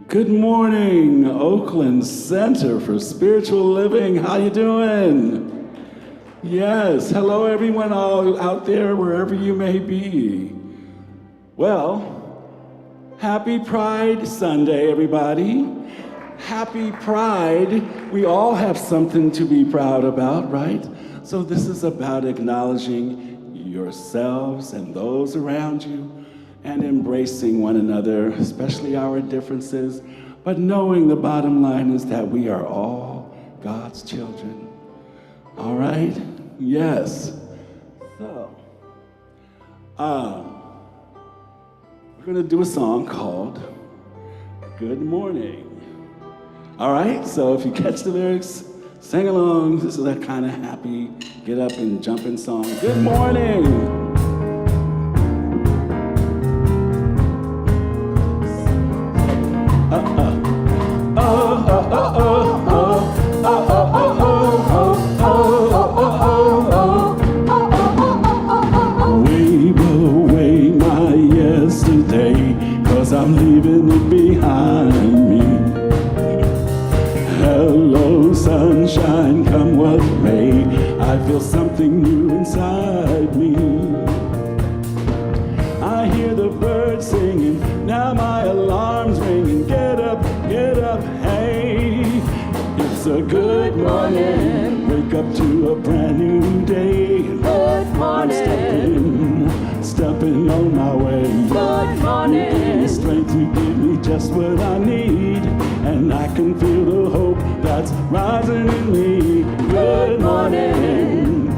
Good morning, Oakland Center for Spiritual Living. How you doing? Yes, hello everyone all out there, wherever you may be. Well, happy Pride Sunday, everybody. Happy Pride. We all have something to be proud about, right? So this is about acknowledging yourselves and those around you and embracing one another, especially our differences, but knowing the bottom line is that we are all God's children. All right? Yes. So, we're gonna do a song called Good Morning. All right, so if you catch the lyrics, sing along. This is that kind of happy, get up and jump in song. Good morning. Wave away my yesterday, 'cause I'm leaving it behind me. Hello, sunshine, come what may. I feel something new inside me. I hear the birds singing, now my alarm's ringing. Get up, hey. It's a good morning. Wake up to a brand new day. Good morning. I'm stepping on my way. Good morning. You give me strength to give me just what I need. And I can feel the hope that's rising in me. Good morning.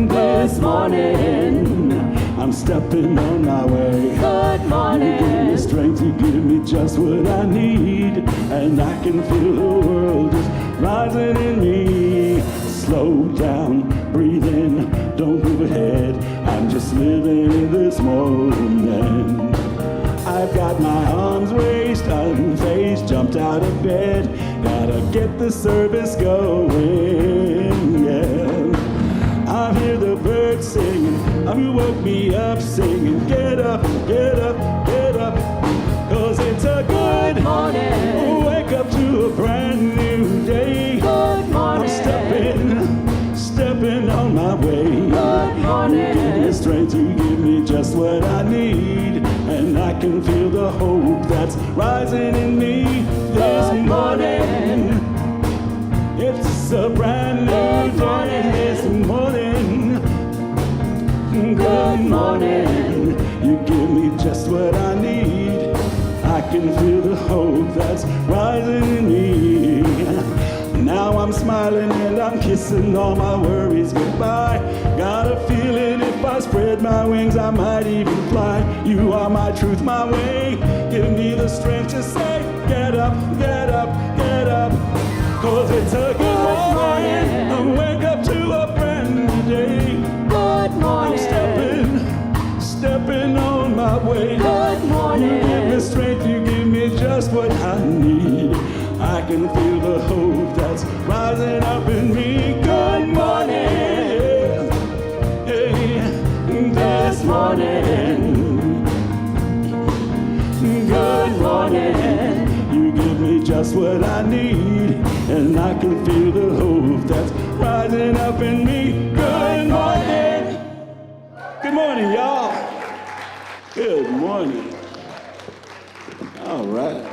This morning, I'm stepping on my way. Good morning. You give me strength to give me just what I need. And I can feel the world is rising in me. Slow down, breathe in, don't move ahead. I'm just living in this moment. I've got my arms raised, unfazed, jumped out of bed. Gotta get the service going, yeah. I hear the birds singing, you woke me up singing. Get up, 'cause it's a good morning. Wake up to a brand new day. Good morning. I'm stepping on my way. Good morning. Give me strength to give me just what I need. And I can feel the hope that's rising in me this Good morning. It's a brand new Good day morning. this morning. Good morning. You give me just what I need. I can feel the hope that's rising in me. Now I'm smiling and I'm kissing all my worries goodbye. Got a feeling if I spread my wings, I might even fly. You are my truth, my way. Give me the strength to say, get up, 'cause it's a good morning. I wake up to a brand new day. Good morning. I'm stepping on my way. Good morning. You give me strength, you give me just what I need. I can feel the hope that's rising up in me. Good morning. Hey, this morning. Good morning. You give me just what I need. And I can feel the hope that's rising up in me. Good morning. Good morning, y'all. Good morning. All right.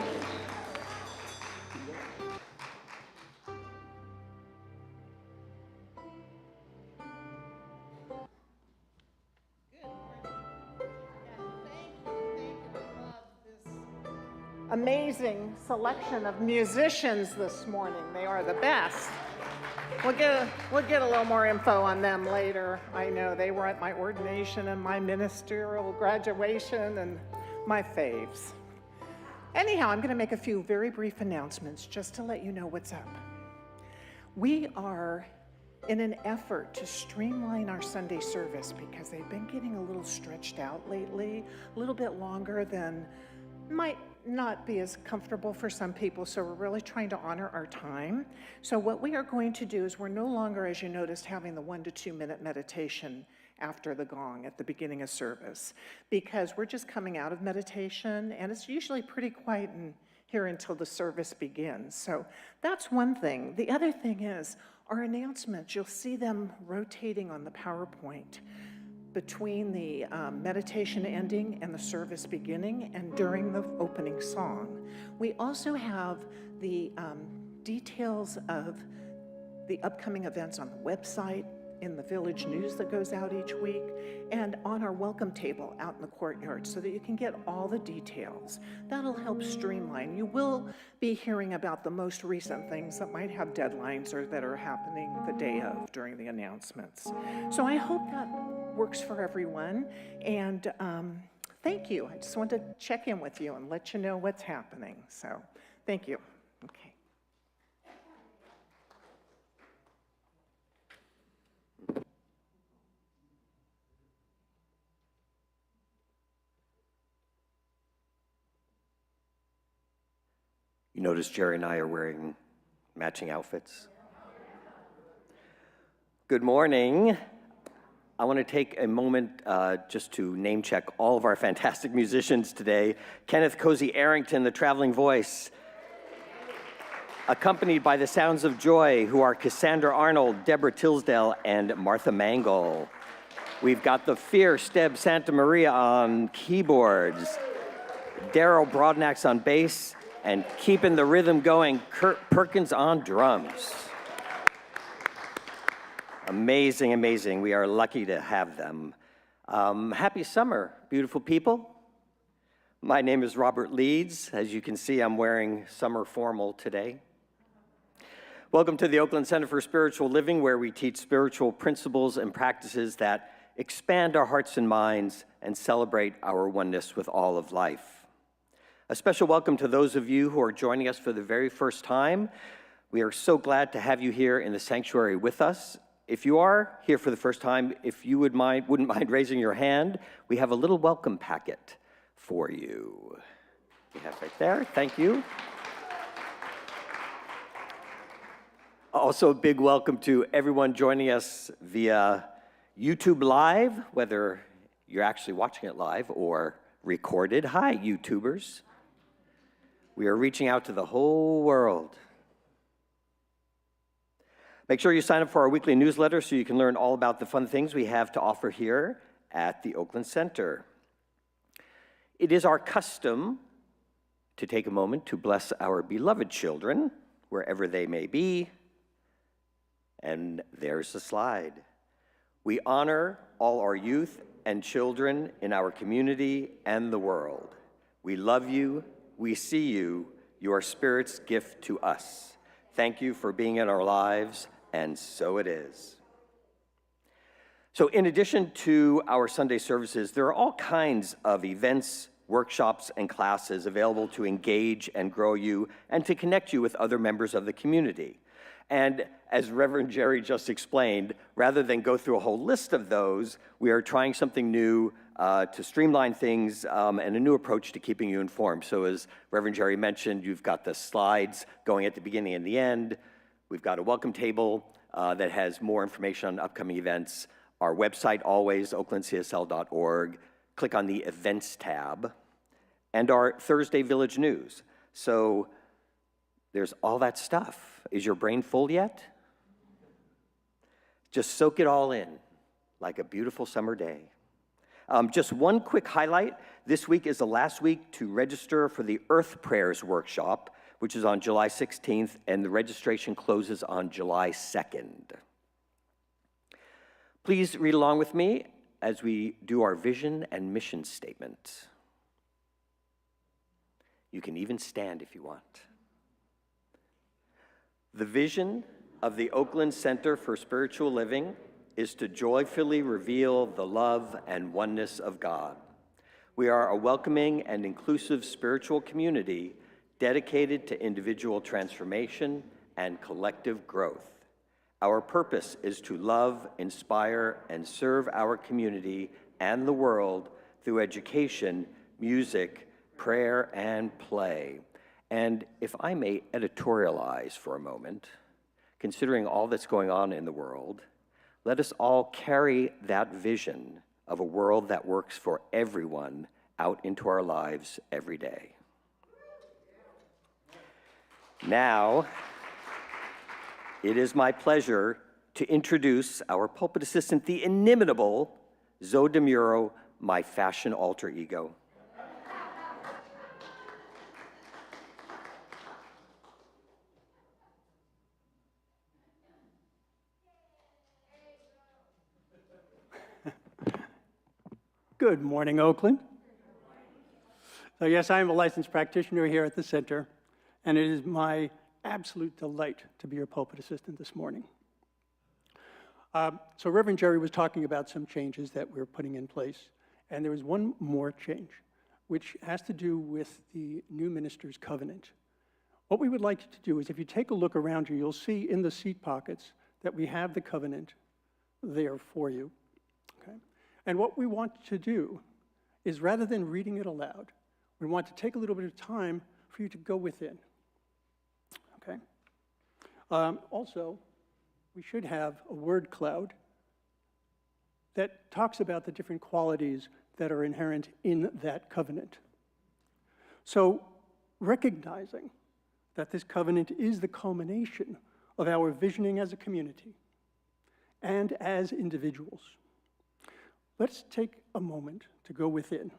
Amazing selection of musicians this morning. They are the best. We'll get a little more info on them later. I know they were at my ordination and my ministerial graduation and my faves. Anyhow, I'm going to make a few very brief announcements just to let you know what's up. We are in an effort to streamline our Sunday service because they've been getting a little stretched out lately, a little bit longer than might not be as comfortable for some people, so we're really trying to honor our time. So what we are going to do is we're no longer, as you noticed, having the 1 to 2 minute meditation after the gong at the beginning of service, because we're just coming out of meditation, and it's usually pretty quiet in here until the service begins. So that's one thing. The other thing is our announcements. You'll see them rotating on the PowerPoint between the meditation ending and the service beginning and during the opening song. We also have the details of the upcoming events on the website, in the village news that goes out each week, and on our welcome table out in the courtyard so that you can get all the details. That'll help streamline. You will be hearing about the most recent things that might have deadlines or that are happening the day of during the announcements. So I hope that works for everyone, and thank you. I just wanted to check in with you and let you know what's happening. So thank you. Okay. You notice Jerry and I are wearing matching outfits. Good morning. I want to take a moment just to name check all of our fantastic musicians today. Kenneth Cozy Arrington, the traveling voice, accompanied by the Sounds of Joy, who are Cassandra Arnold, Deborah Tisdale, and Martha Mangle. We've got the fierce Deb Santa Maria on keyboards, Daryl Broadnax on bass, and keeping the rhythm going, Kurt Perkins on drums. Amazing, amazing. We are lucky to have them. Happy summer, beautiful people. My name is Robert Leeds. As you can see, I'm wearing summer formal today. Welcome to the Oakland Center for Spiritual Living, where we teach spiritual principles and practices that expand our hearts and minds and celebrate our oneness with all of life. A special welcome to those of you who are joining us for the very first time. We are so glad to have you here in the sanctuary with us. If you are here for the first time, if you wouldn't mind raising your hand, we have a little welcome packet for you. We have right there. Thank you. Also, a big welcome to everyone joining us via YouTube Live, whether you're actually watching it live or recorded. Hi, YouTubers. We are reaching out to the whole world. Make sure you sign up for our weekly newsletter so you can learn all about the fun things we have to offer here at the Oakland Center. It is our custom to take a moment to bless our beloved children, wherever they may be. And there's the slide. We honor all our youth and children in our community and the world. We love you. We see you, your Spirit's gift to us. Thank you for being in our lives, and so it is. So in addition to our Sunday services, there are all kinds of events, workshops, and classes available to engage and grow you and to connect you with other members of the community. And as Reverend Jerry just explained, rather than go through a whole list of those, we are trying something new to streamline things and a new approach to keeping you informed. So as Reverend Jerry mentioned, you've got the slides going at the beginning and the end. We've got a welcome table that has more information on upcoming events. Our website, always, oaklandcsl.org. Click on the Events tab. And our Thursday Village News. So there's all that stuff. Is your brain full yet? Just soak it all in like a beautiful summer day. Just one quick highlight. This week is the last week to register for the Earth Prayers Workshop, which is on July 16th, and the registration closes on July 2nd. Please read along with me as we do our vision and mission statement. You can even stand if you want. The vision of the Oakland Center for Spiritual Living is to joyfully reveal the love and oneness of God. We are a welcoming and inclusive spiritual community dedicated to individual transformation and collective growth. Our purpose is to love, inspire, and serve our community and the world through education, music, prayer, and play. And if I may editorialize for a moment, considering all that's going on in the world, Let us all carry that vision of a world that works for everyone out into our lives every day. Now, it is my pleasure to introduce our pulpit assistant, the inimitable Zoe DeMuro, my fashion alter ego. Good morning, Oakland. So yes, I am a licensed practitioner here at the center, and it is my absolute delight to be your pulpit assistant this morning. So Reverend Jerry was talking about some changes that we're putting in place, and there is one more change, which has to do with the new minister's covenant. What we would like to do is, if you take a look around you, you'll see in the seat pockets that we have the covenant there for you. Okay? And what we want to do is, rather than reading it aloud, we want to take a little bit of time for you to go within. Okay? Also, we should have a word cloud that talks about the different qualities that are inherent in that covenant. So, recognizing that this covenant is the culmination of our visioning as a community and as individuals, let's take a moment to go within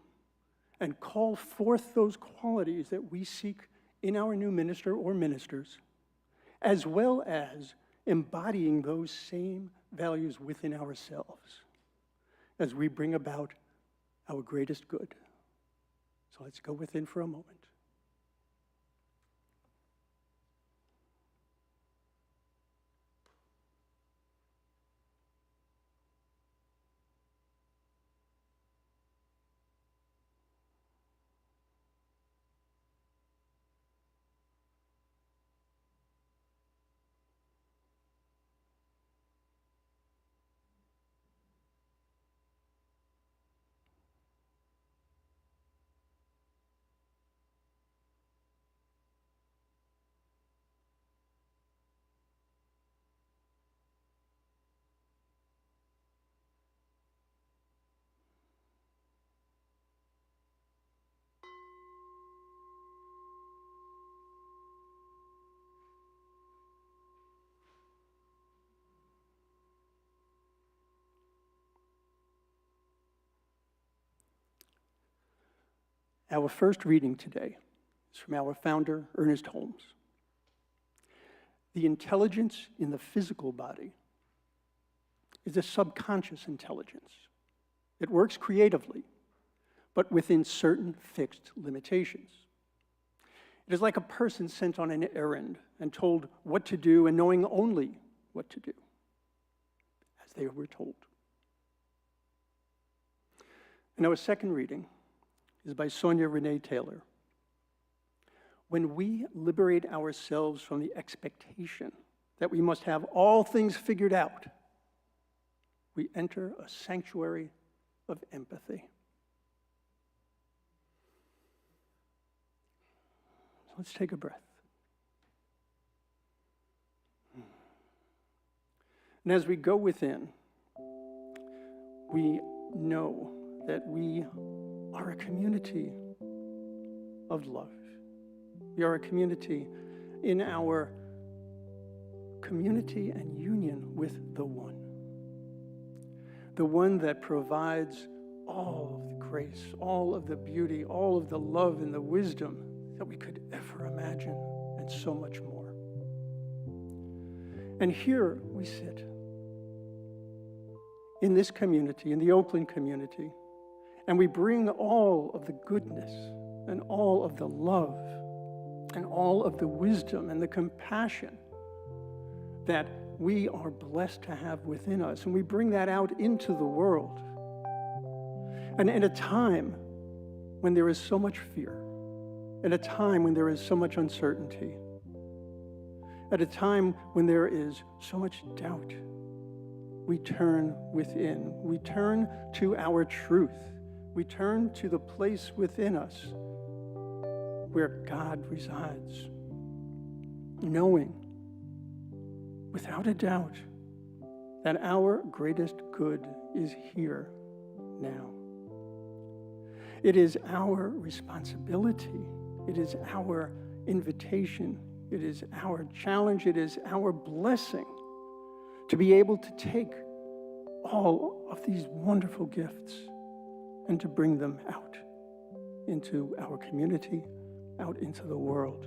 and call forth those qualities that we seek in our new minister or ministers, as well as embodying those same values within ourselves as we bring about our greatest good. So let's go within for a moment. Our first reading today is from our founder, Ernest Holmes. The intelligence in the physical body is a subconscious intelligence. It works creatively, but within certain fixed limitations. It is like a person sent on an errand and told what to do and knowing only what to do, as they were told. And our second reading is by Sonia Renee Taylor. When we liberate ourselves from the expectation that we must have all things figured out, we enter a sanctuary of empathy. So let's take a breath. And as we go within, we know that we are a community of love. We are a community in our community and union with the one that provides all of the grace, all of the beauty, all of the love and the wisdom that we could ever imagine, and so much more. And here we sit in this community, in the Oakland community, and we bring all of the goodness and all of the love and all of the wisdom and the compassion that we are blessed to have within us. And we bring that out into the world. And in a time when there is so much fear, at a time when there is so much uncertainty, at a time when there is so much doubt, we turn within. We turn to our truth. We turn to the place within us where God resides, knowing without a doubt that our greatest good is here now. It is our responsibility. It is our invitation. It is our challenge. It is our blessing to be able to take all of these wonderful gifts and to bring them out into our community, out into the world.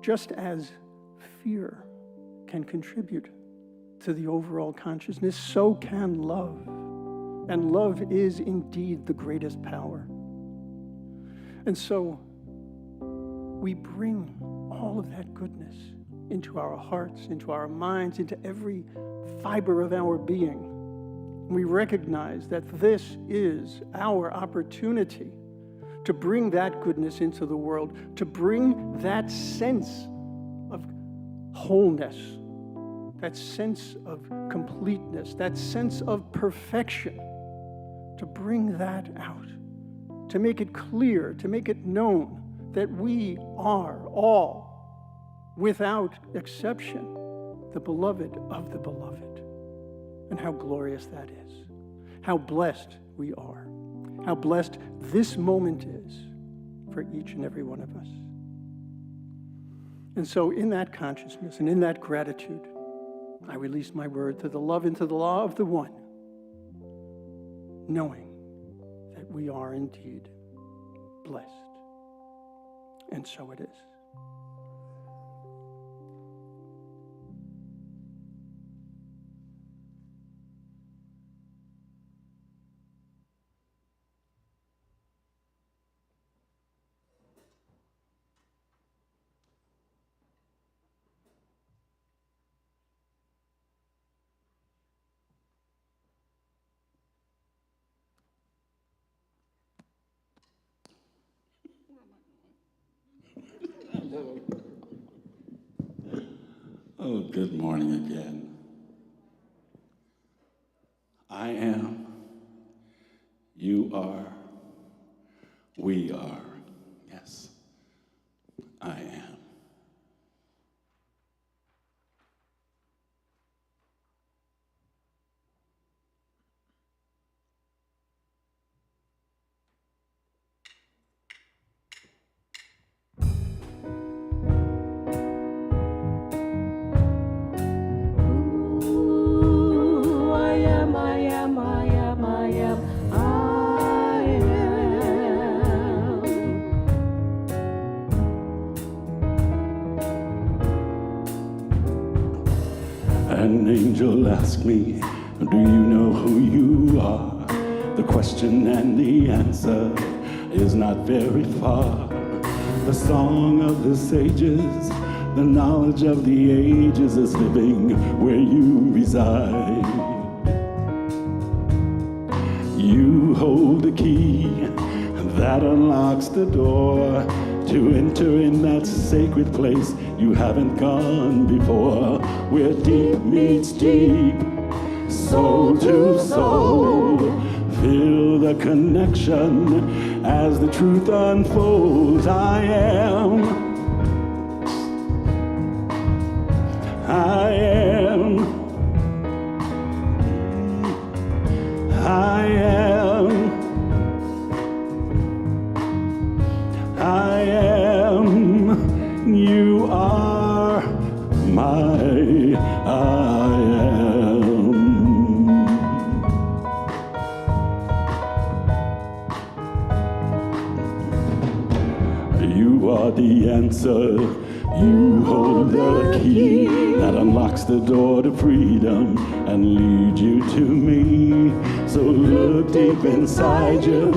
Just as fear can contribute to the overall consciousness, so can love. And love is indeed the greatest power. And so we bring all of that goodness into our hearts, into our minds, into every fiber of our being. We recognize that this is our opportunity to bring that goodness into the world, to bring that sense of wholeness, that sense of completeness, that sense of perfection, to bring that out, to make it clear, to make it known that we are all, without exception, the beloved of the beloved. And how glorious that is. How blessed we are. How blessed this moment is for each and every one of us. And so in that consciousness and in that gratitude, I release my word to the love and to the law of the one, knowing that we are indeed blessed. And so it is. Oh, good morning again. I am, you are, we are. Yes, I am. Ooh, I am, I am, I am, I am, I am. An angel asked me, do you know who you are? The question and the answer is not very far. The song of the sages, the knowledge of the ages is living where you reside. You hold the key that unlocks the door to enter in that sacred place you haven't gone before, where deep meets deep, soul to soul. Feel the connection as the truth unfolds. I am, I am, I am, I am, you are my I am. You are the answer. You hold the key that unlocks the door to freedom and leads you to me. So look deep inside you.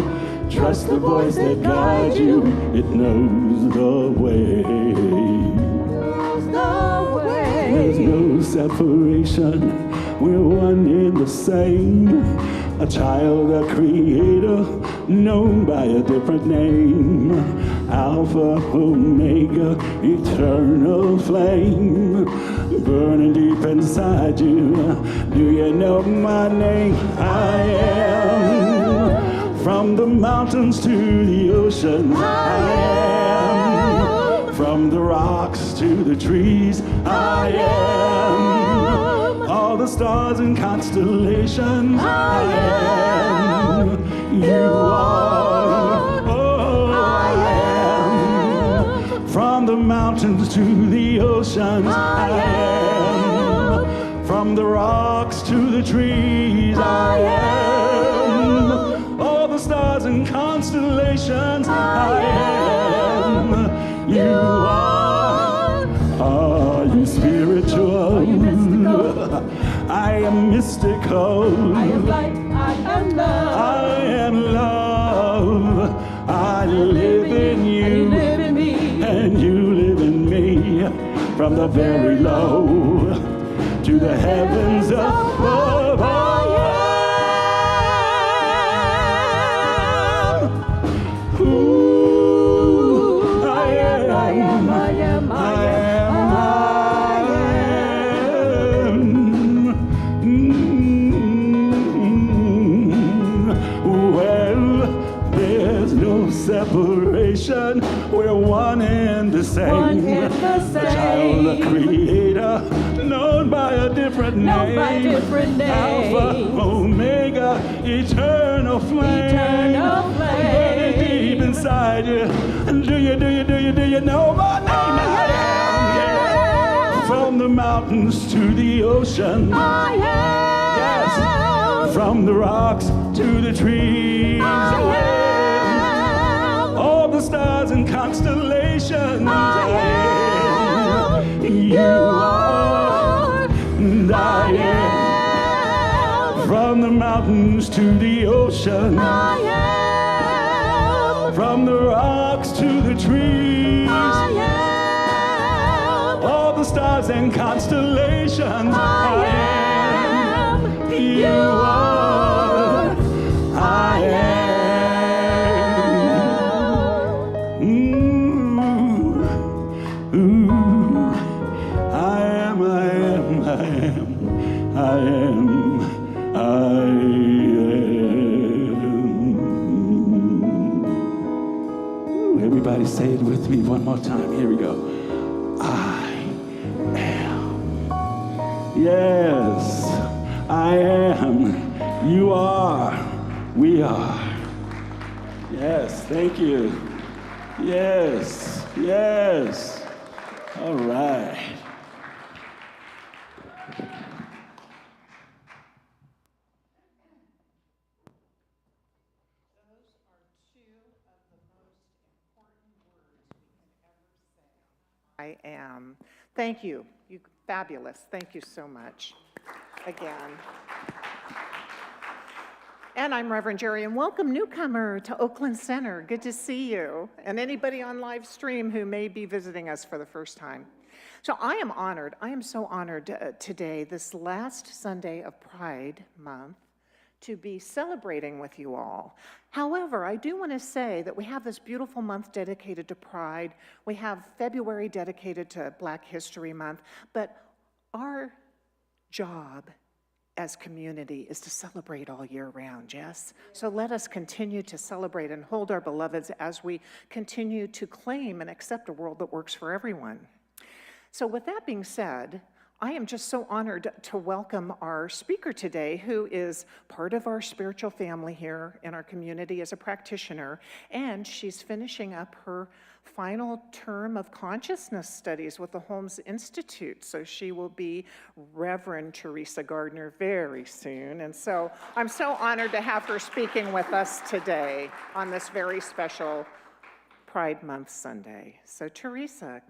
Trust the voice that guides you. It knows the way. There's no separation. We're one in the same. A child, a creator, known by a different name. Alpha, Omega, eternal flame, burning deep inside you. Do you know my name? I am. From the mountains to the oceans, I am. From the rocks to the trees, I am. the stars and constellations. I am. You are. Oh, I am. From the mountains to the oceans. I am. From the rocks to the trees. I am. All the stars and constellations. I am. You are. Are you spiritual? Are you mystical? I am mystical. I am light, I am love. I am love. I live in And you you, live in me. and you live in me. From the very low to the heavens above. I am. Ooh, I am. I am, I am, I I am. am. Well, there's no separation. We're one and the same. One and the A child of same. Creator, known by a different name. Known by a different name. Alpha, Omega, eternal flame. Eternal flame. Burning deep inside you. Do you know my name? I am. Yeah. From the mountains to the ocean. I am. Yes. From the rocks to the trees. I am. All the stars and constellations. I am. You are. And I am. From the mountains to the ocean. I am. From the rocks to the trees. I am. All the stars and constellations. I am. You are. I am. Ooh. Ooh. I am. I am. I am. I am. I am. Ooh, everybody say it with me one more time. Here we go. I am. Yes, I am. You are. We are. Yes, thank you. Yes, yes. All right. I am. Thank you. You fabulous. Thank you so much. Again. And I'm Reverend Jerry, and welcome newcomer to Oakland Center. Good to see you. And anybody on live stream who may be visiting us for the first time. So I am honored. I am so honored today, this last Sunday of Pride Month, to be celebrating with you all. However, I do want to say that we have this beautiful month dedicated to Pride. We have February dedicated to Black History Month, but our job as community is to celebrate all year round, yes? So let us continue to celebrate and hold our beloveds as we continue to claim and accept a world that works for everyone. So with that being said, I am just so honored to welcome our speaker today, who is part of our spiritual family here in our community as a practitioner, and she's finishing up her final term of consciousness studies with the Holmes Institute. So she will be Reverend Teresa Gardner very soon. And so I'm so honored to have her speaking with us today on this very special Pride Month Sunday. So Teresa,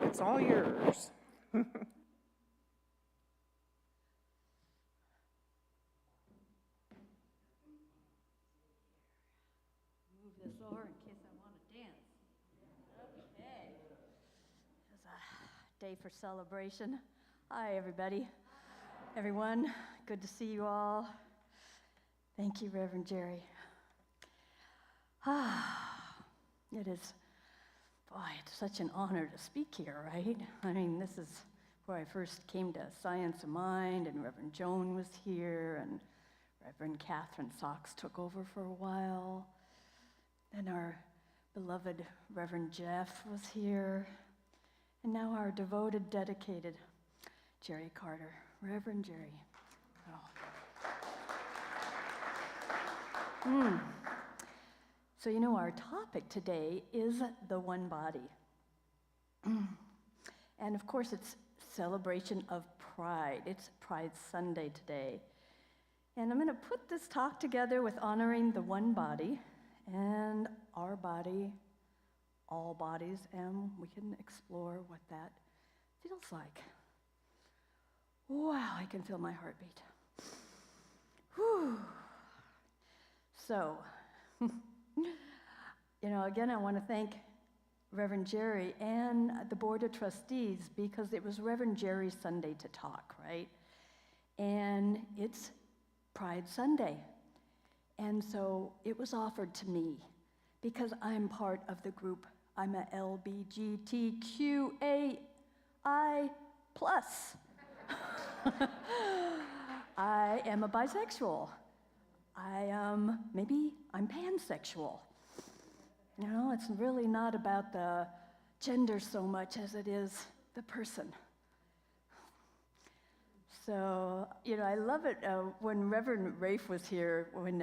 it's all yours. This over in case I want to dance. Okay. It's a day for celebration. Hi, everybody. Everyone, good to see you all. Thank you, Reverend Jerry. It is, boy, it's such an honor to speak here, right? I mean, this is where I first came to Science of Mind, and Reverend Joan was here, and Reverend Catherine Sachs took over for a while. Then our beloved Reverend Jeff was here. And now our devoted, dedicated Jerry Carter Reverend Jerry. Oh. So you know our topic today is the one body. And of course it's celebration of Pride. It's Pride Sunday today. And I'm going to put this talk together with honoring the one body and our body, all bodies, and we can explore what that feels like. Wow, I can feel my heartbeat. Whew. So, again, I want to thank Reverend Jerry and the Board of Trustees because it was Reverend Jerry's Sunday to talk, right? And it's Pride Sunday. And so it was offered to me because I'm part of the group. I'm a LBGTQAI+. I am a bisexual. I'm pansexual. It's really not about the gender so much as it is the person. So, I love it when Reverend Rafe was here, when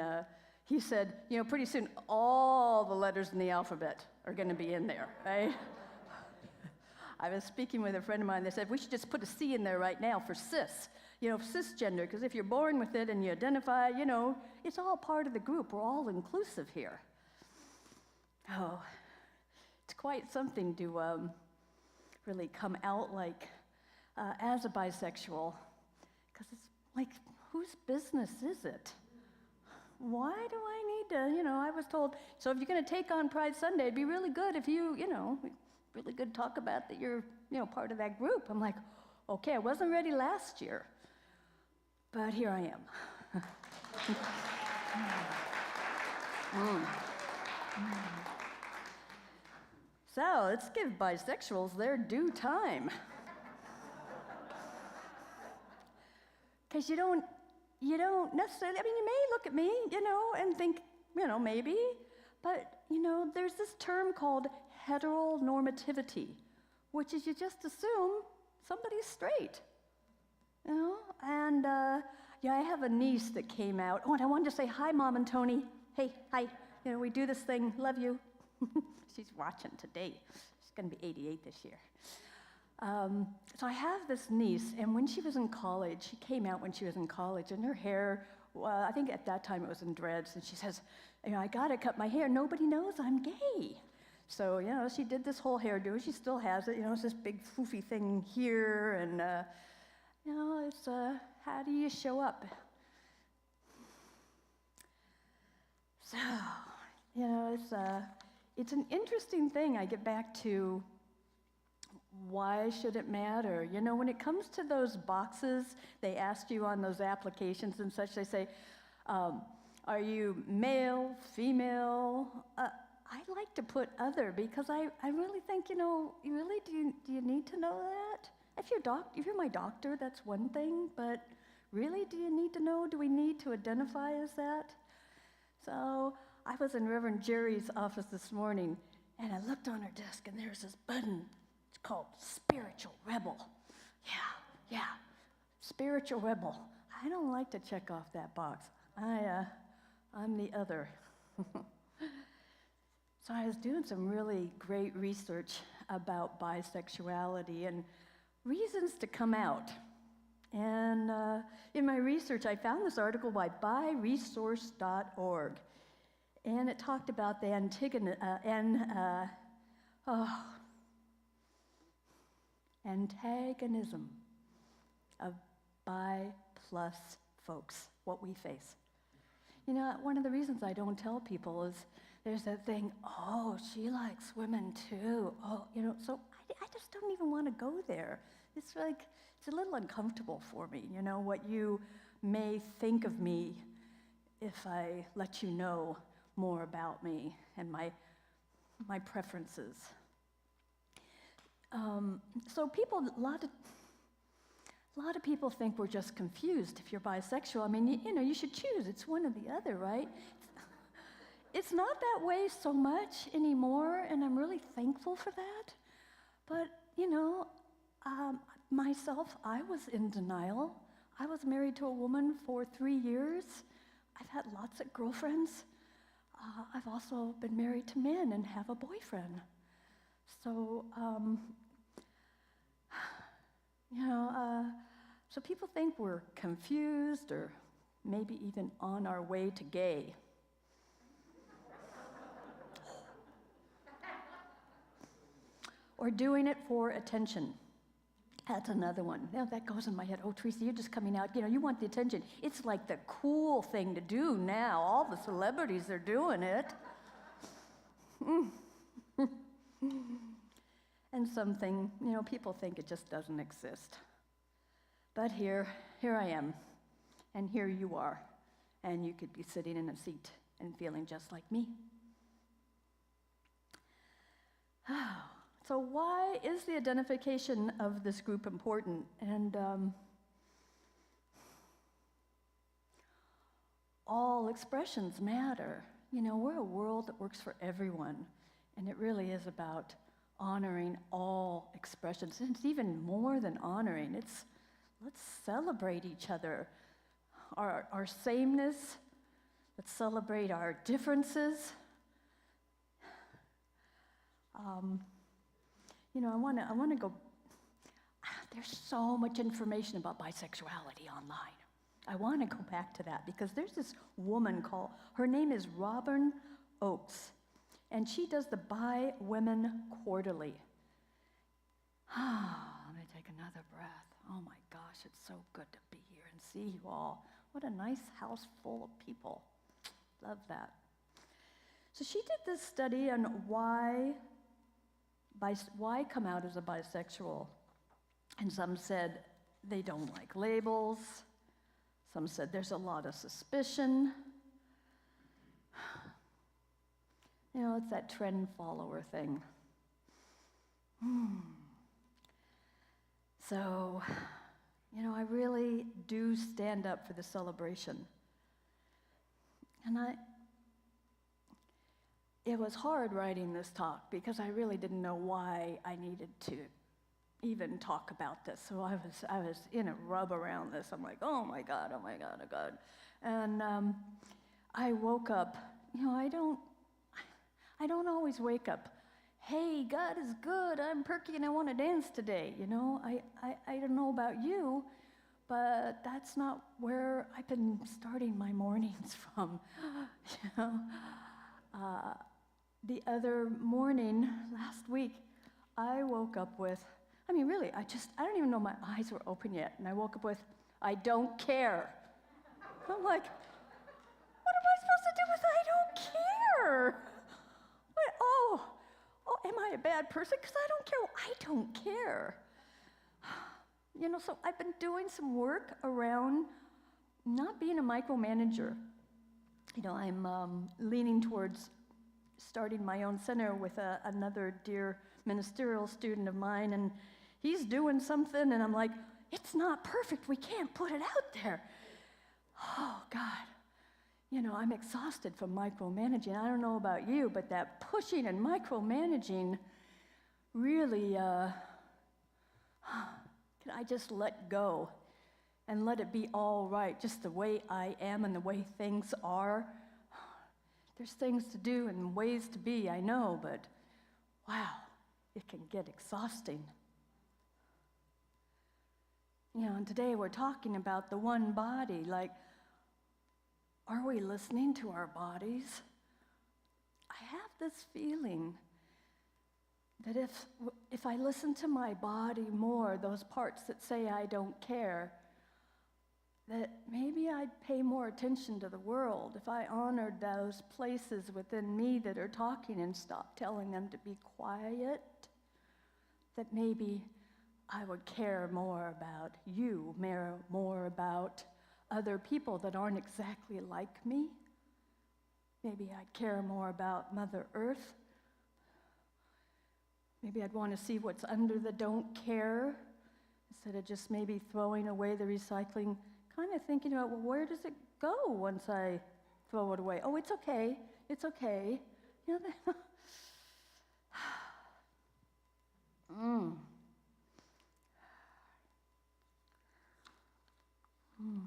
he said, pretty soon all the letters in the alphabet are going to be in there, right? I was speaking with a friend of mine, they said, we should just put a C in there right now for cis, cisgender, because if you're born with it and you identify, it's all part of the group. We're all inclusive here. Oh, it's quite something to really come out like as a bisexual, because it's like, whose business is it? Why do I need to, I was told, so if you're going to take on Pride Sunday, it'd be really good if you, really good talk about that you're, part of that group. I'm like, okay, I wasn't ready last year, but here I am. So let's give bisexuals their due time. Because you don't necessarily, you may look at me, and think, maybe, but, there's this term called heteronormativity, which is you just assume somebody's straight, and, I have a niece that came out. Oh, and I wanted to say hi, Mom and Tony. Hey, hi. We do this thing. Love you. She's watching today. She's going to be 88 this year. So I have this niece, and when she was in college, she came out when she was in college, and her hair, I think at that time it was in dreads, and she says, I got to cut my hair. Nobody knows I'm gay. So, she did this whole hairdo. She still has it. It's this big foofy thing here, and, it's, how do you show up? So, it's an interesting thing. I get back to why should it matter? When it comes to those boxes they asked you on those applications and such, they say, are you male, female? I like to put other because I really think, really, do you need to know that? If you're my doctor, that's one thing, but really, do you need to know? Do we need to identify as that? So I was in Reverend Jerry's office this morning, and I looked on her desk, and there's this button. It's called Spiritual Rebel. Yeah, Spiritual Rebel. I don't like to check off that box. I'm the other. So I was doing some really great research about bisexuality and reasons to come out. And in my research, I found this article by biresource.org. And it talked about the antagonism of bi-plus folks, what we face. One of the reasons I don't tell people is there's that thing, oh, she likes women too. Oh, so I just don't even want to go there. It's like, it's a little uncomfortable for me, what you may think of me if I let you know more about me and my preferences. So people, a lot of people think we're just confused if you're bisexual. You should choose. It's one or the other, right? It's not that way so much anymore, and I'm really thankful for that. But, myself, I was in denial. I was married to a woman for 3 years. I've had lots of girlfriends. I've also been married to men and have a boyfriend. So, so people think we're confused or maybe even on our way to gay. Or doing it for attention. That's another one. Now that goes in my head. Oh, Teresa, you're just coming out. You want the attention. It's like the cool thing to do now. All the celebrities are doing it. And something, people think it just doesn't exist. But here I am, and here you are, and you could be sitting in a seat and feeling just like me. So why is the identification of this group important? And all expressions matter. We're a world that works for everyone, and it really is about honoring all expressions. And it's even more than honoring. Let's celebrate each other, our sameness. Let's celebrate our differences. I want to go. There's so much information about bisexuality online. I want to go back to that because there's this woman her name is Robin Oakes, and she does the Bi Women Quarterly. Let me take another breath. Oh my gosh, it's so good to be here and see you all. What a nice house full of people. Love that. So she did this study on why come out as a bisexual. And some said they don't like labels. Some said there's a lot of suspicion. It's that trend follower thing. So, I really do stand up for the celebration. And it was hard writing this talk because I really didn't know why I needed to even talk about this. So I was in a rub around this. I'm like, oh my God. And I woke up, I don't always wake up, hey, God is good, I'm perky and I want to dance today. I don't know about you, but that's not where I've been starting my mornings from. The other morning, last week, I woke up with, I don't even know my eyes were open yet, and I woke up with, I don't care. I'm like, what am I supposed to do with I don't care? Oh, am I a bad person? Because I don't care. Well, I don't care. So I've been doing some work around not being a micromanager. I'm leaning towards starting my own center with another dear ministerial student of mine, and he's doing something, and I'm like, it's not perfect. We can't put it out there. Oh, God. I'm exhausted from micromanaging. I don't know about you, but that pushing and micromanaging really, can I just let go and let it be all right, just the way I am and the way things are? There's things to do and ways to be, I know, but wow, it can get exhausting. And today we're talking about the one body, like, are we listening to our bodies? I have this feeling that if I listen to my body more, those parts that say I don't care, that maybe I'd pay more attention to the world if I honored those places within me that are talking and stopped telling them to be quiet, that maybe I would care more about you, more about other people that aren't exactly like me. Maybe I'd care more about Mother Earth. Maybe I'd want to see what's under the don't care instead of just maybe throwing away the recycling, kind of thinking about, well, where does it go once I throw it away? Oh, it's okay. It's okay. Oh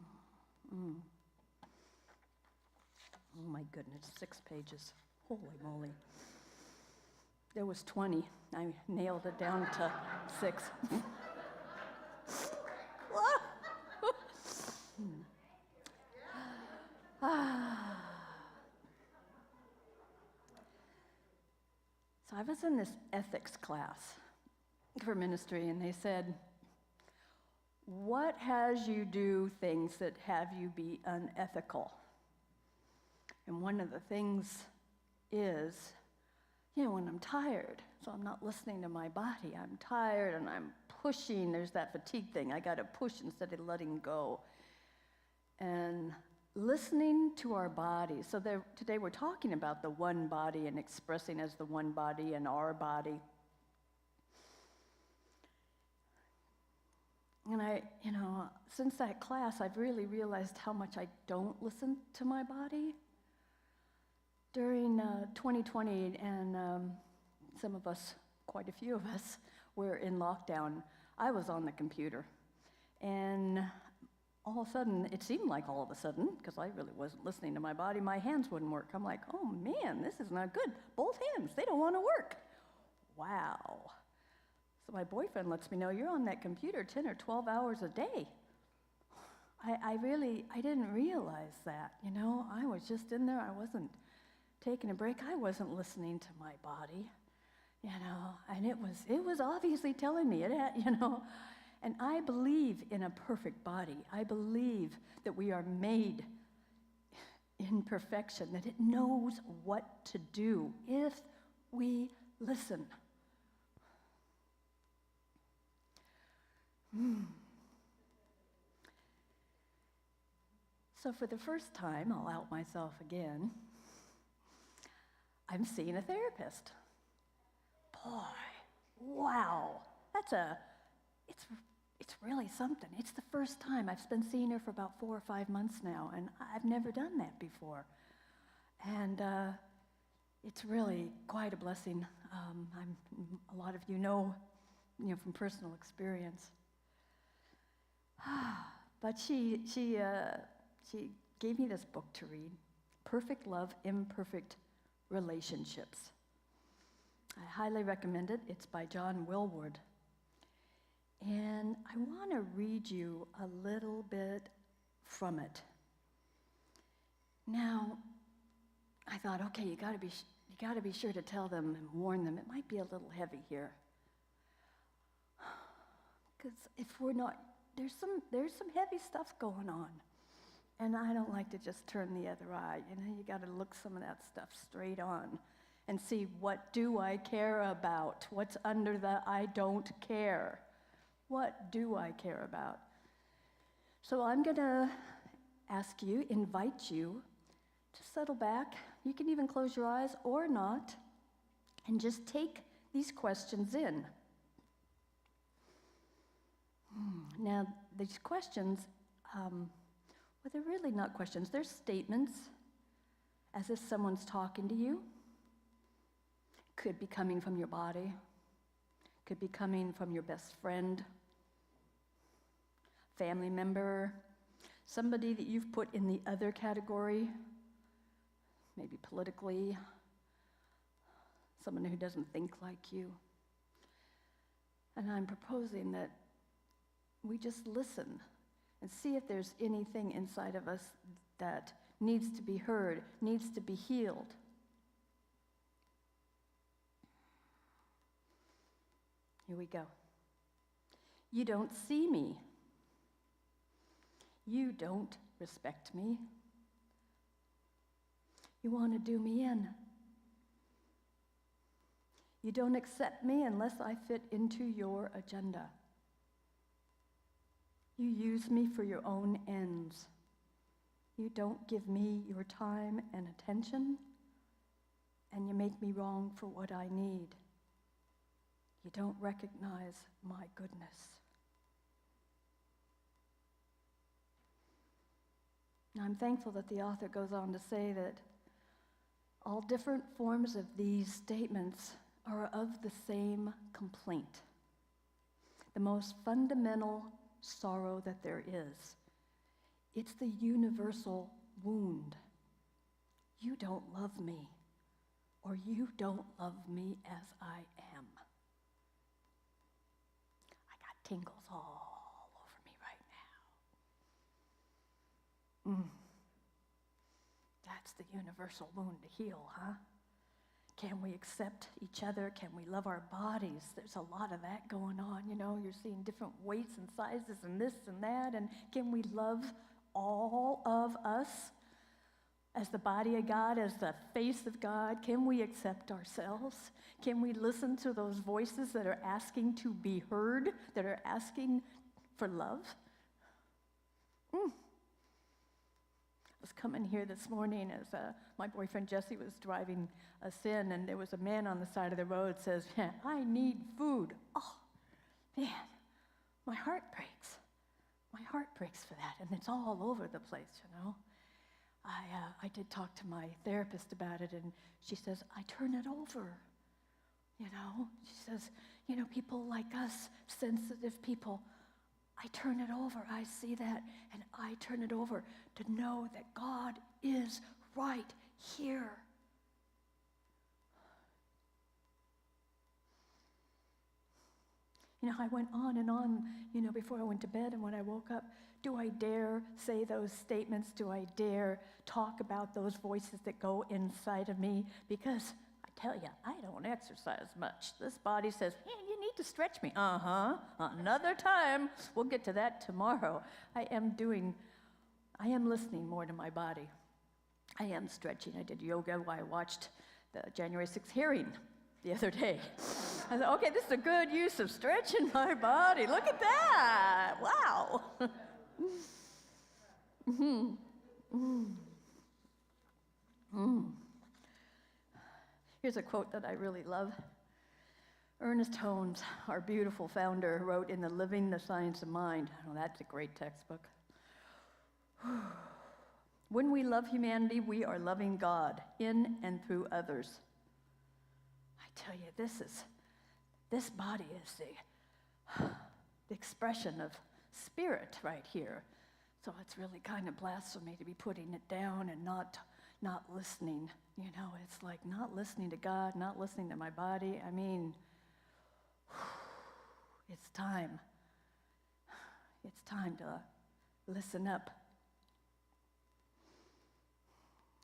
my goodness, 6 pages. Holy moly. There was 20. I nailed it down to 6. So I was in this ethics class for ministry, and they said, what has you do things that have you be unethical? And one of the things is, when I'm tired, so I'm not listening to my body. I'm tired and I'm pushing. There's that fatigue thing. I got to push instead of letting go. And listening to our body. So today we're talking about the one body and expressing as the one body and our body. And since that class, I've really realized how much I don't listen to my body. During 2020, and some of us, quite a few of us, were in lockdown, I was on the computer. And all of a sudden, it seemed like all of a sudden, because I really wasn't listening to my body, my hands wouldn't work. I'm like, oh man, this is not good. Both hands, they don't want to work. Wow. So my boyfriend lets me know, you're on that computer 10 or 12 hours a day. I didn't realize that, I was just in there, I wasn't taking a break, I wasn't listening to my body, and it was obviously telling me, and I believe in a perfect body. I believe that we are made in perfection, that it knows what to do if we listen. So for the first time, I'll out myself again, I'm seeing a therapist. Boy, wow, it's really something. It's the first time. I've been seeing her for about 4 or 5 months now, and I've never done that before. And it's really quite a blessing. A lot of you know from personal experience. But she gave me this book to read, Perfect Love, Imperfect Relationships. I highly recommend it. It's by John Wilward. And I want to read you a little bit from it. Now, I thought, okay, you got to be sure to tell them and warn them. It might be a little heavy here. Because if we're not, there's some heavy stuff going on. And I don't like to just turn the other eye. You got to look some of that stuff straight on and see, what do I care about? What's under the I don't care? What do I care about? So I'm going to invite you to settle back. You can even close your eyes or not, and just take these questions in. Now, these questions, they're really not questions. They're statements, as if someone's talking to you. Could be coming from your body. Could be coming from your best friend, family member, somebody that you've put in the other category, maybe politically, someone who doesn't think like you. And I'm proposing that we just listen and see if there's anything inside of us that needs to be heard, needs to be healed. Here we go. You don't see me. You don't respect me. You want to do me in. You don't accept me unless I fit into your agenda. You use me for your own ends. You don't give me your time and attention, and you make me wrong for what I need. You don't recognize my goodness. Now, I'm thankful that the author goes on to say that all different forms of these statements are of the same complaint. The most fundamental sorrow that there is It's the universal wound. You don't love me, or you don't love me as I am. I got tingles all over me right now. That's the universal wound to heal, huh? Can we accept each other? Can we love our bodies? There's a lot of that going on, you know. You're seeing different weights and sizes and this and that. And can we love all of us as the body of God, as the face of God? Can we accept ourselves? Can we listen to those voices that are asking to be heard, that are asking for love? I was coming here this morning as my boyfriend Jesse was driving us in, and there was a man on the side of the road says, "Yeah, I need food." Oh, man, my heart breaks. My heart breaks for that, and it's all over the place, you know. I did talk to my therapist about it, and she says, I turn it over, you know. She says, you know, people like us, sensitive people, I turn it over. I see that, and I turn it over to know that God is right here. You know, I went on and on, you know, before I went to bed and when I woke up. Do I dare say those statements? Do I dare talk about those voices that go inside of me? Because I tell you, I don't exercise much. This body says, hey, you need to stretch me. Another time. We'll get to that tomorrow. I am listening more to my body. I am stretching. I did yoga while I watched the January 6th hearing the other day. I thought, okay, this is a good use of stretching my body. Look at that. Wow. Here's a quote that I really love. Ernest Holmes, our beautiful founder, wrote in the Living the Science of Mind. Oh, that's a great textbook. When we love humanity, we are loving God in and through others. I tell you, this body is the expression of spirit right here. So it's really kind of blasphemy to be putting it down and not listening. You know, it's like not listening to God, not listening to my body. I mean, it's time. It's time to listen up.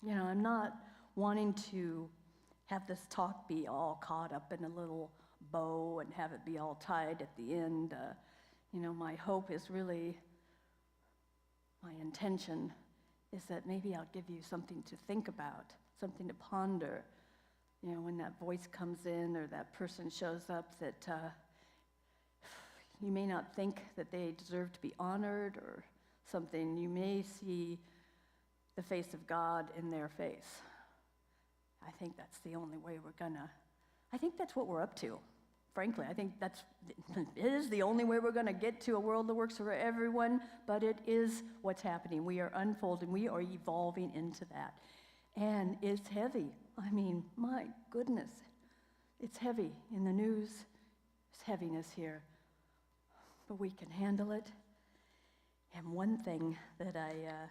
You know, I'm not wanting to have this talk be all caught up in a little bow and have it be all tied at the end. You know, my hope is really, my intention is that maybe I'll give you something to think about, something to ponder. You know, when that voice comes in or that person shows up that you may not think that they deserve to be honored or something. You may see the face of God in their face. I think that's the only way I think that's what we're up to. Frankly, I think it is the only way we're gonna get to a world that works for everyone, but it is what's happening. We are unfolding, we are evolving into that. And it's heavy. I mean, my goodness, it's heavy in the news. There's heaviness here, but we can handle it. And one thing that I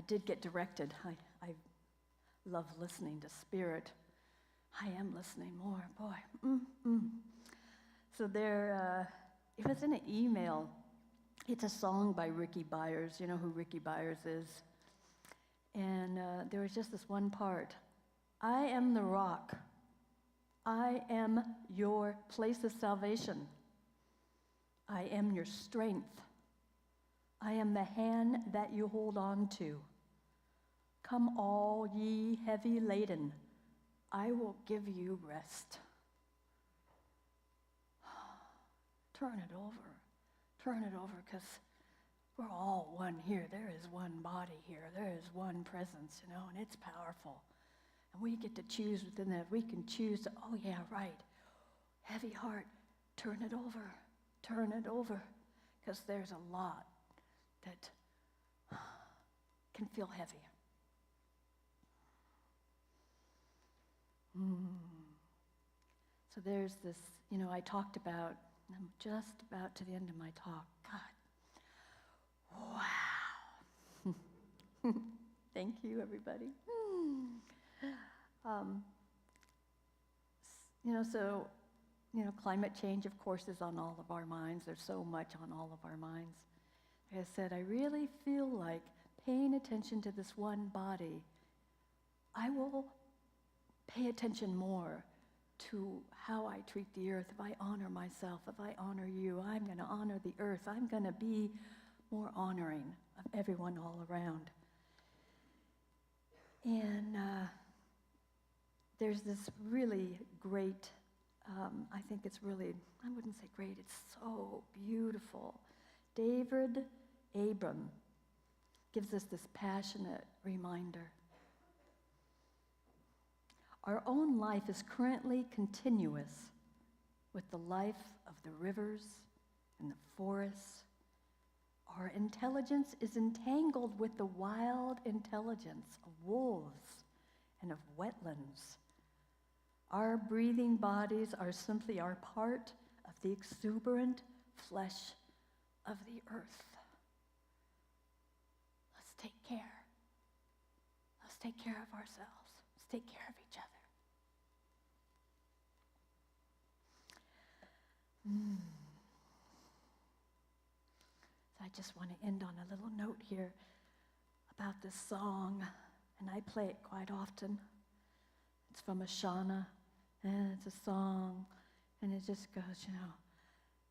did get directed, I love listening to spirit. I am listening more, boy. So it was in an email. It's a song by Ricky Byers. You know who Ricky Byers is? And there was just this one part. I am the rock. I am your place of salvation. I am your strength. I am the hand that you hold on to. Come all ye heavy laden, I will give you rest. Turn it over, because we're all one here. There is one body here. There is one presence, you know, and it's powerful. And we get to choose within that. We can choose to, oh yeah, right, heavy heart, turn it over, because there's a lot that can feel heavy. So there's this, you know, I talked about, I'm just about to the end of my talk. God, Wow. Thank you, everybody. Climate change, of course, is on all of our minds. There's so much on all of our minds. Like I said, I really feel like paying attention to this one body, I will pay attention more to how I treat the earth. If I honor myself, if I honor you, I'm going to honor the earth. I'm going to be more honoring of everyone all around. And there's this really great, I think it's really, I wouldn't say great, it's so beautiful. David Abram gives us this passionate reminder. Our own life is currently continuous with the life of the rivers and the forests. Our intelligence is entangled with the wild intelligence of wolves and of wetlands. Our breathing bodies are simply our part of the exuberant flesh of the earth. Let's take care. Let's take care of ourselves. Let's take care of each other. So I just want to end on a little note here about this song, and I play it quite often. It's from Ashana, and it's a song, and it just goes,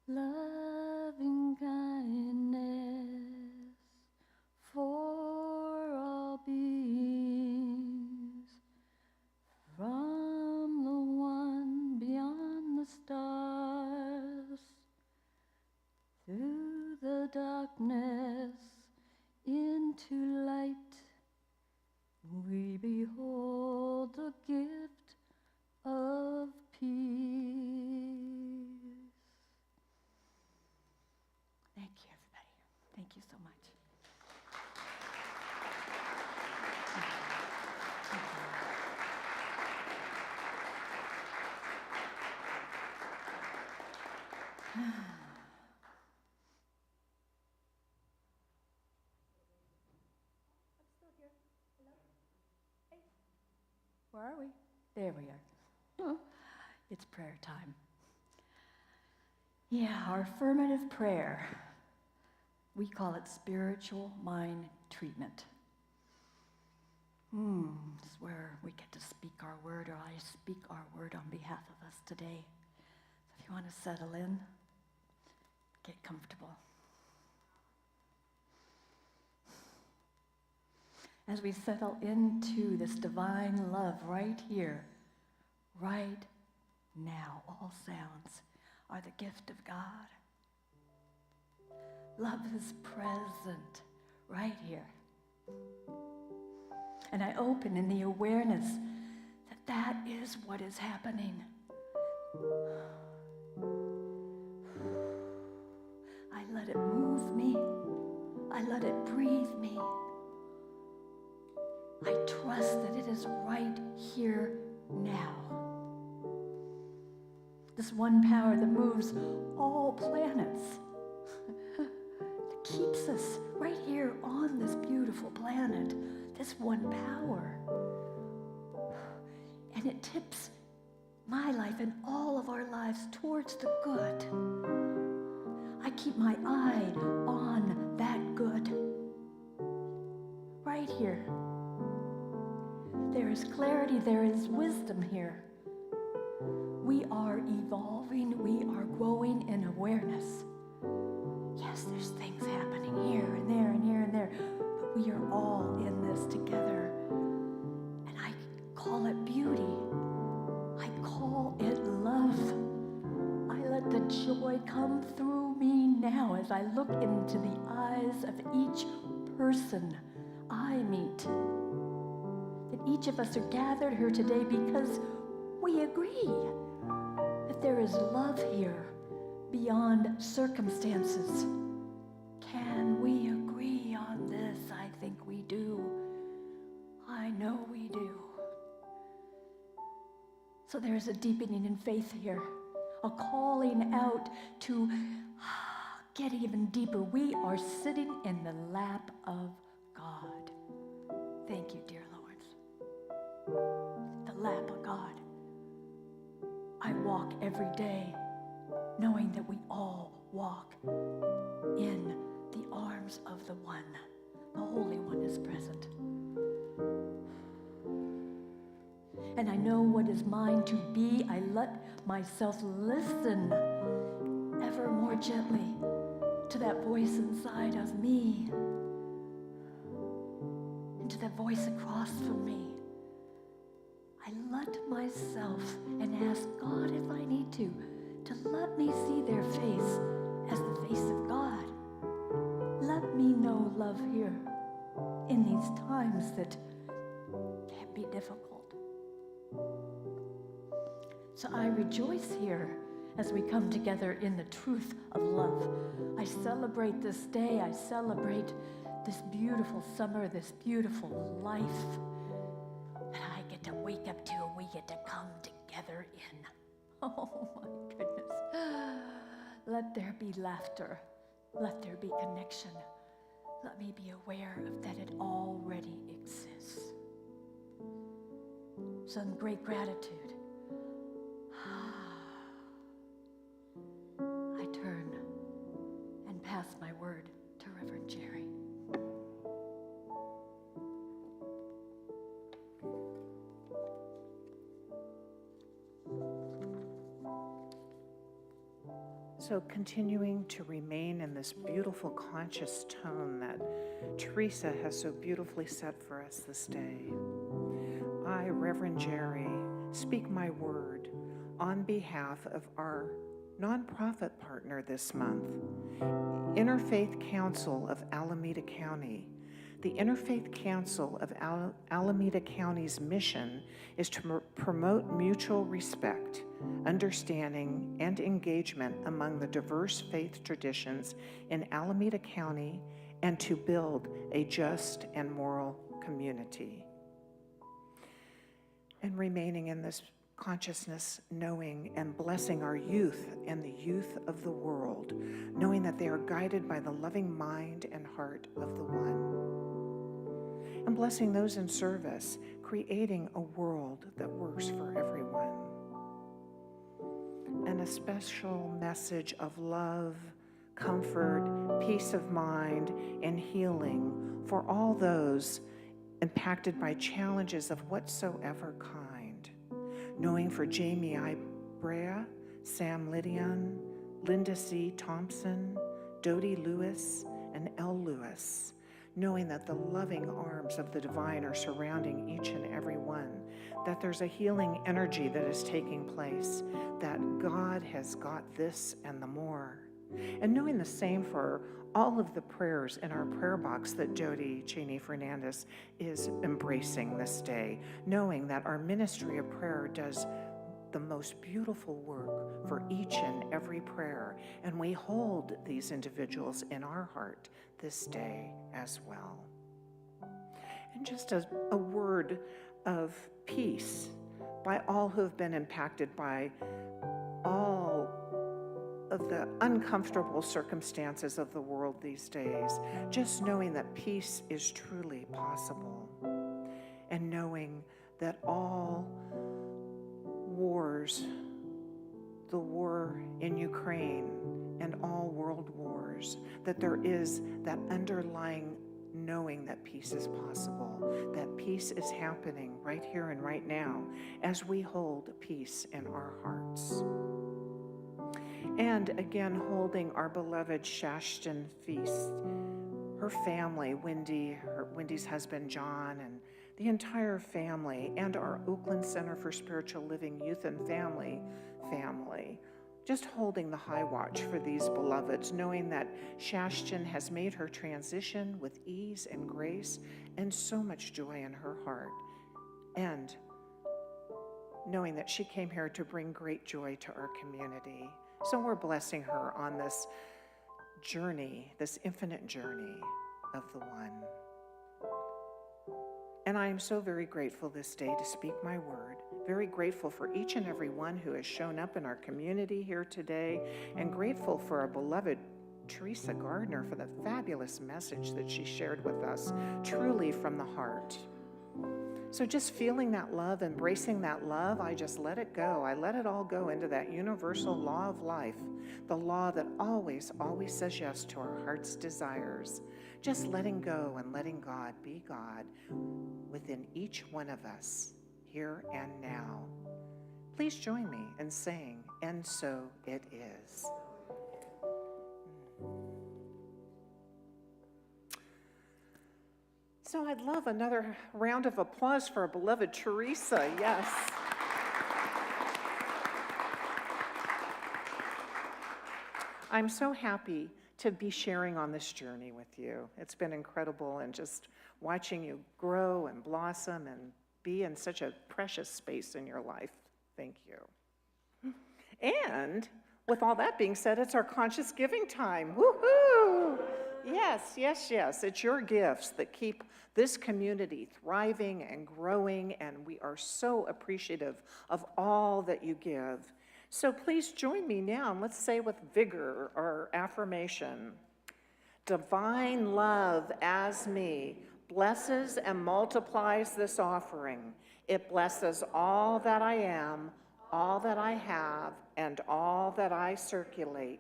loving kindness for all beings, from the one beyond the stars, through the darkness into light, we behold the gift of peace. Thank you, everybody. Thank you so much. Where are we? There we are. It's prayer time. Yeah, our affirmative prayer. We call it spiritual mind treatment. This is where we get to speak our word, or I speak our word on behalf of us today. So if you want to settle in, get comfortable. As we settle into this divine love right here, right now, all sounds are the gift of God. Love is present right here. And I open in the awareness that that is what is happening. I let it move me. I let it breathe me. I trust that it is right here now. This one power that moves all planets, that keeps us right here on this beautiful planet, this one power. And it tips my life and all of our lives towards the good. I keep my eye on that good. Right here. There is clarity, there is wisdom here. We are evolving, we are growing in awareness. Yes, there's things happening here and there and here and there, but we are all in this together. And I call it beauty. I call it love. I let the joy come through me now as I look into the eyes of each person I meet. That each of us are gathered here today because we agree that there is love here beyond circumstances. Can we agree on this? I think we do. I know we do. So there's a deepening in faith here, a calling out to get even deeper. We are sitting in the lap of God. Thank you, dear Lawrence. The lap of God. I walk every day knowing that we all walk in the arms of the One. The Holy One is present. And I know what is mine to be. I let myself listen ever more gently to that voice inside of me and to that voice across from me. I let myself and ask God if I need to let me see their face as the face of God. Let me know love here in these times that can be difficult. So I rejoice here as we come together in the truth of love. I celebrate this day. I celebrate this beautiful summer, this beautiful life that I get to wake up to and we get to come together in. Oh my goodness. Let there be laughter. Let there be connection. Let me be aware of that it already exists. So in great gratitude, I turn and pass my word to Reverend Jerry. So continuing to remain in this beautiful conscious tone that Teresa has so beautifully set for us this day. I, Reverend Jerry, speak my word on behalf of our nonprofit partner this month, Interfaith Council of Alameda County. The Interfaith Council of Alameda County's mission is to promote mutual respect, understanding, and engagement among the diverse faith traditions in Alameda County and to build a just and moral community. And remaining in this consciousness, knowing and blessing our youth and the youth of the world, knowing that they are guided by the loving mind and heart of the One. And blessing those in service, creating a world that works for everyone. And a special message of love, comfort, peace of mind, and healing for all those impacted by challenges of whatsoever kind. Knowing for Jamie I. Brea, Sam Lydion, Linda C. Thompson, Dodie Lewis, and L. Lewis. Knowing that the loving arms of the divine are surrounding each and every one, that there's a healing energy that is taking place, that God has got this and the more. And knowing the same for all of the prayers in our prayer box that Jody Cheney Fernandez is embracing this day, knowing that our ministry of prayer does the most beautiful work for each and every prayer, and we hold these individuals in our heart this day as well. And just a word of peace by all who have been impacted by all of the uncomfortable circumstances of the world these days, just knowing that peace is truly possible, and knowing that all wars, the war in Ukraine and all world wars, that there is that underlying knowing that peace is possible, that peace is happening right here and right now as we hold peace in our hearts. And again, holding our beloved Shashton Feast, her family, Wendy's husband, John, and the entire family, and our Oakland Center for Spiritual Living Youth and Family, just holding the high watch for these beloveds, knowing that Shashton has made her transition with ease and grace and so much joy in her heart, and knowing that she came here to bring great joy to our community. So we're blessing her on this journey, this infinite journey of the One. And I am so very grateful this day to speak my word, very grateful for each and every one who has shown up in our community here today, and grateful for our beloved Teresa Gardner, for the fabulous message that she shared with us, truly from the heart. So just feeling that love, embracing that love, I just let it go. I let it all go into that universal law of life, the law that always, always says yes to our heart's desires. Just letting go and letting God be God within each one of us, here and now. Please join me in saying, "And so it is." So I'd love another round of applause for our beloved Teresa, yes. I'm so happy to be sharing on this journey with you. It's been incredible, and just watching you grow and blossom and be in such a precious space in your life. Thank you. And with all that being said, it's our conscious giving time. Woohoo! Yes, yes, yes. It's your gifts that keep this community thriving and growing, and we are so appreciative of all that you give. So please join me now, and let's say with vigor our affirmation. Divine love as me blesses and multiplies this offering. It blesses all that I am, all that I have, and all that I circulate.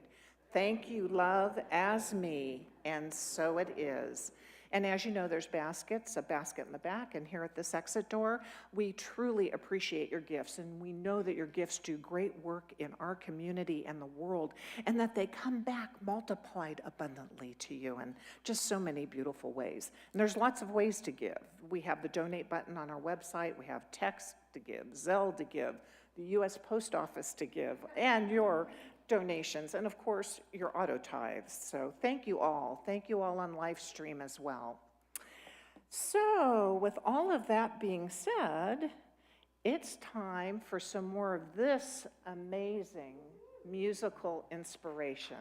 Thank you, love, as me, and so it is. And as you know, there's baskets, a basket in the back, and here at this exit door, we truly appreciate your gifts, and we know that your gifts do great work in our community and the world, and that they come back multiplied abundantly to you in just so many beautiful ways. And there's lots of ways to give. We have the donate button on our website, we have text to give, Zelle to give, the U.S. Post Office to give, and your donations, and of course, your auto tithes. So thank you all. Thank you all on live stream as well. So with all of that being said, it's time for some more of this amazing musical inspiration.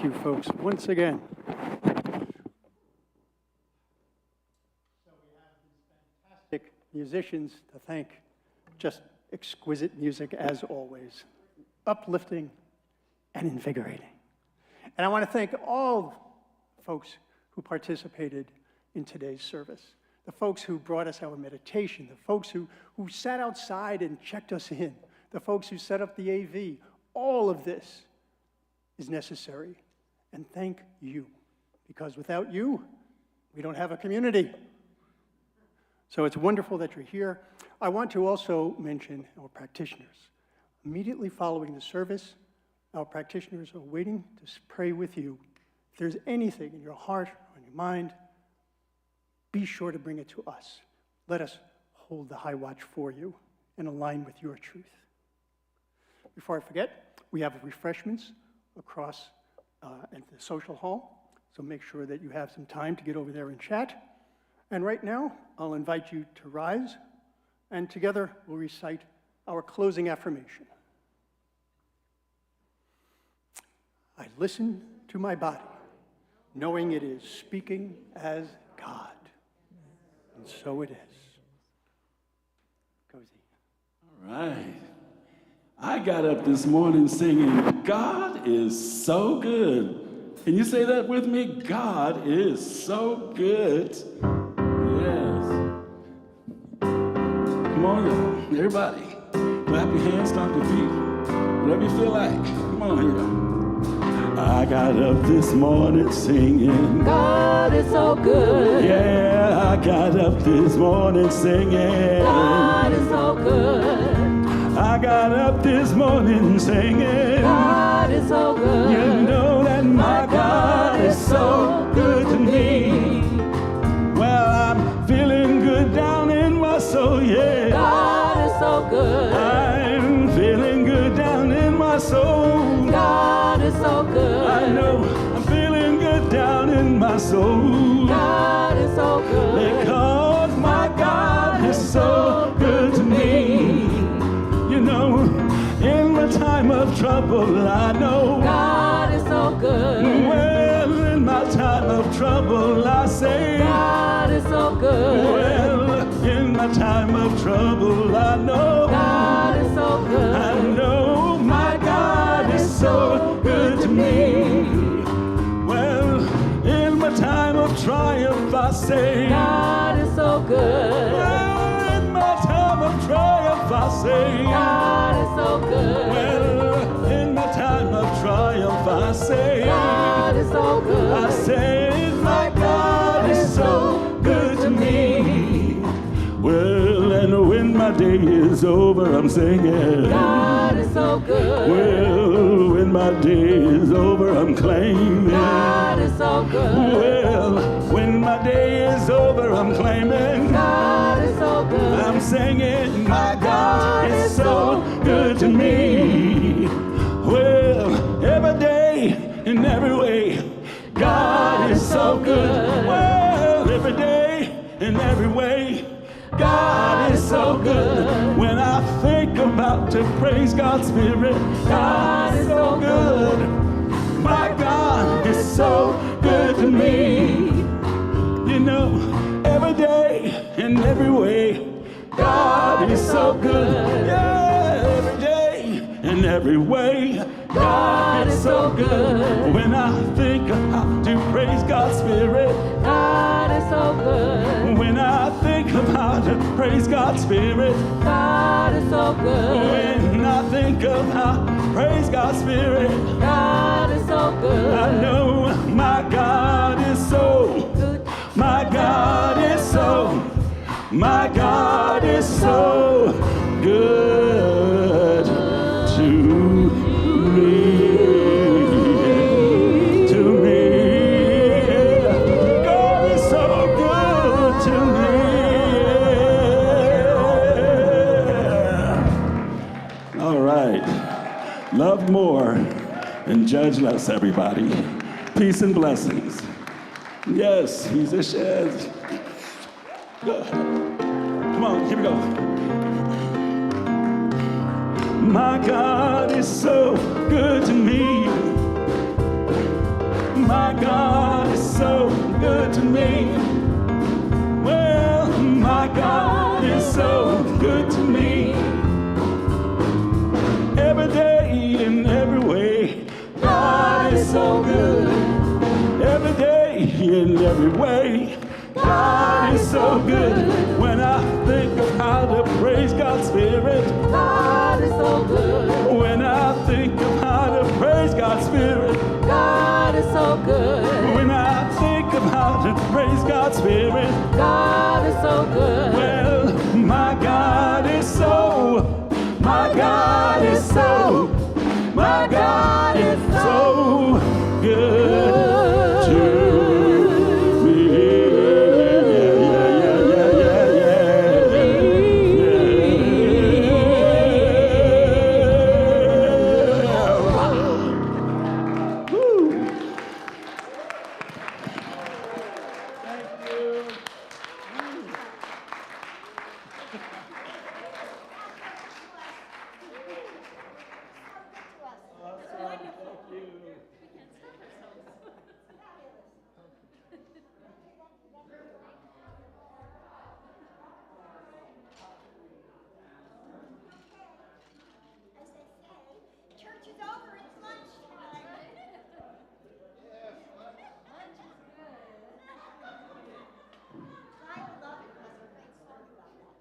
you, folks, once again. Fantastic musicians to thank. Just exquisite music as always. Uplifting and invigorating. And I want to thank all folks who participated in today's service. The folks who brought us our meditation, the folks who sat outside and checked us in, the folks who set up the AV. All of this is necessary. And thank you, because without you, we don't have a community. So it's wonderful that you're here. I want to also mention our practitioners. Immediately following the service, our practitioners are waiting to pray with you. If there's anything in your heart or in your mind, be sure to bring it to us. Let us hold the high watch for you and align with your truth. Before I forget, we have refreshments across at the social hall, so make sure that you have some time to get over there and chat. And right now, I'll invite you to rise, and together we'll recite our closing affirmation. I listen to my body, knowing it is speaking as God. And so it is. Cozy. All right. I got up this morning singing, God is so good. Can you say that with me? God is so good. Yes. Come on, y'all. Everybody. Clap your hands, stomp your feet. Whatever you feel like. Come on, y'all. I got up this morning singing. God is so good. Yeah, I got up this morning singing. God is so good. I got up this morning singing. God is so good. You know that my God is so good to me. Well, I'm feeling good down in my soul, yeah. God is so good. I'm feeling good down in my soul. God is so good. I know I'm feeling good down in my soul. God is so good. Because my God is so good to me. You know, in my time of trouble, I know God is so good. Well, in my time of trouble, I say God is so good. Well, in my time of trouble, I know God is so good. I know my God is so good to me. Well, in my time of triumph, I say God is so good. Well, in my time of triumph, I say God is so good. Well, in my time of triumph, I say God is so good. I say my God is so good to me. Well, and when my day is over, I'm singing. God is so good. Well, when my day is over, I'm claiming. God is so good. Well, when my day is over, I'm claiming. God is so good. I'm singing, my God is so good to me. Well, every day in every way, God is so good. Well, every day in every way, God is so good. When I think about to praise God's Spirit, God is so good. My God is so good to me. You know, every day in every way, God is so good. Yeah, every day in every way, God is so good. When I think of how to praise God's Spirit, God is so good. when I think of how to praise God's Spirit, God is so good. when I think of how to praise God's Spirit, God is so good. I know my God is so, my God is so, my God is so good to me. To me. God is so good to me. All right. Love more and judge less, everybody. Peace and blessings. Yes, musicians. Good. Come on, here we go. My God is so good to me. my God is so good to me. Well, my God is so good to me. Every day in every way, God is so good. Every day in every way, God is so good. When I think of how to praise God's Spirit, God is so good. when I think of how to praise God's Spirit, God is so good. when I think of how to praise God's Spirit, God is so good. well, my God is so, my God is so, my God is so good to me. As they say, church is over, it's lunchtime. I love it, there's a great story about that.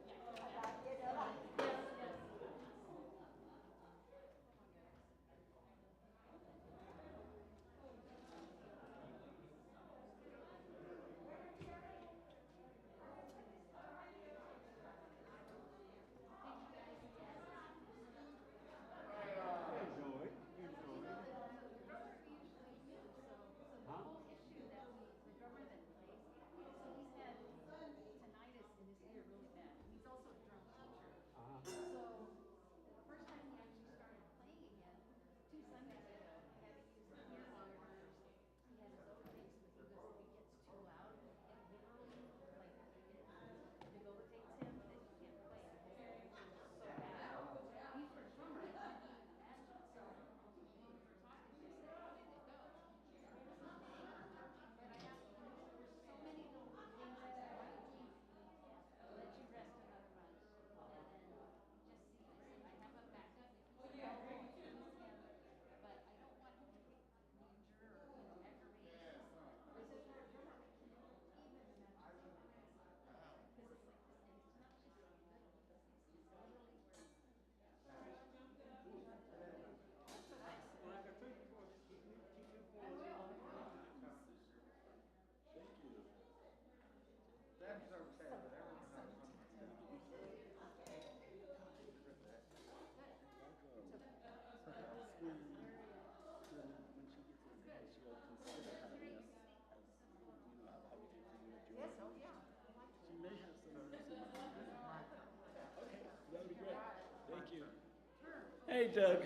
Hey, Doug.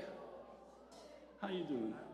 How you doing?